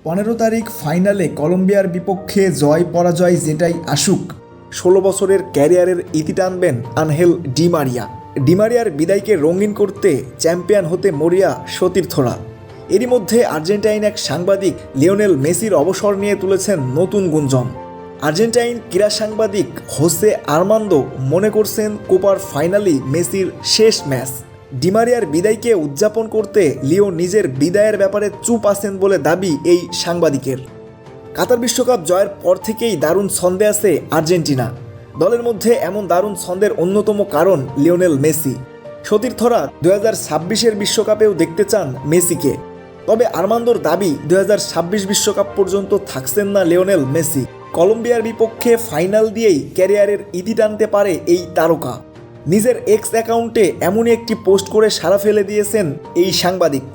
15 তারিখ ফাইনালে কলম্বিয়ার বিপক্ষে জয় পরাজয় যেটাই আসুক 16 বছরের ক্যারিয়ারের ইতি টানবেন আনহেল ডিমারিয়ার বিদায়কে রঙিন করতে চ্যাম্পিয়ন হতে মরিয়া সতীর্থরা। এরই মধ্যে আর্জেন্টাইন এক সাংবাদিক লিওনেল মেসির অবসর নিয়ে তুলেছেন নতুন গুঞ্জন। আর্জেন্টাইন ক্রীড়া সাংবাদিক হোসে আর্মান্দো মনে করছেন কোপার ফাইনালই মেসির শেষ ম্যাচ। ডিমারিয়ার বিদায়কে উদযাপন করতে লিও নিজের বিদায়ের ব্যাপারে চুপ আছেন বলে দাবি এই সাংবাদিকের। কাতার বিশ্বকাপ জয়ের পর থেকেই দারুণ ছন্দে আছে আর্জেন্টিনা। দলের মধ্যে এমন দারুণ ছন্দের অন্যতম কারণ লিওনেল মেসি। সতীর্থরা 2026-এর বিশ্বকাপেও দেখতে চান মেসিকে। তবে আর্মান্দোর দাবি 2026 বিশ্বকাপ পর্যন্ত থাকছেন না লিওনেল মেসি। কলম্বিয়ার বিপক্ষে ফাইনাল দিয়েই ক্যারিয়ারের ইতি টানতে পারে এই তারকা। নিজের এক্স অ্যাকাউন্টে এমনই একটি পোস্ট করে সাড়া ফেলে দিয়েছেন এই সাংবাদিক।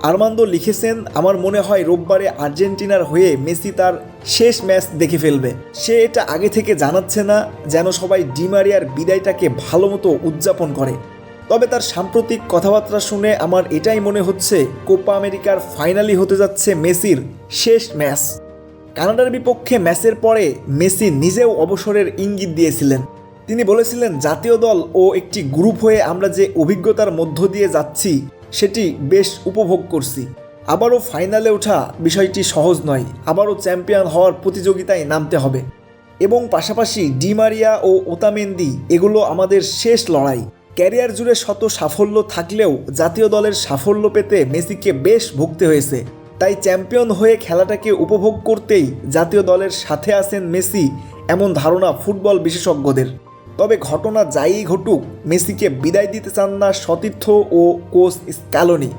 আর্মান্দো লিখেছেন, আমার মনে হয় রোববারে আর্জেন্টিনার হয়ে মেসি তার শেষ ম্যাচ দেখে ফেলবে। সে এটা আগে থেকে জানাচ্ছে না যেন সবাই ডিমারিয়ার বিদায়টাকে ভালো মতো উদযাপন করে। তবে তার সাম্প্রতিক কথাবার্তা শুনে আমার এটাই মনে হচ্ছে কোপা আমেরিকার ফাইনালই হতে যাচ্ছে মেসির শেষ ম্যাচ। কানাডার বিপক্ষে ম্যাচের পরে মেসি নিজেও অবসরের ইঙ্গিত দিয়েছিলেন। তিনি বলেছিলেন, জাতীয় দল ও একটি গ্রুপ হয়ে আমরা যে অভিজ্ঞতার মধ্য দিয়ে যাচ্ছি সেটি বেশ উপভোগ করছি। আবারও ফাইনালে ওঠা বিষয়টি সহজ নয়, আবারও চ্যাম্পিয়ন হওয়ার প্রতিযোগিতায় নামতে হবে এবং পাশাপাশি ডিমারিয়া ও ওতামেন্দি এগুলো আমাদের শেষ লড়াই। ক্যারিয়ার জুড়ে শত সাফল্য থাকলেও জাতীয় দলের সাফল্য পেতে মেসিকে বেশ ভুগতে হয়েছে। তাই চ্যাম্পিয়ন হয়ে খেলাটাকে উপভোগ করতেই জাতীয় দলের সাথে আছেন মেসি, এমন ধারণা ফুটবল বিশেষজ্ঞদের। তবে ঘটনা যাই ঘটুক, মেসিকে বিদায় দিতে চান না সতীর্থ ও কোচ স্ক্যালোনি।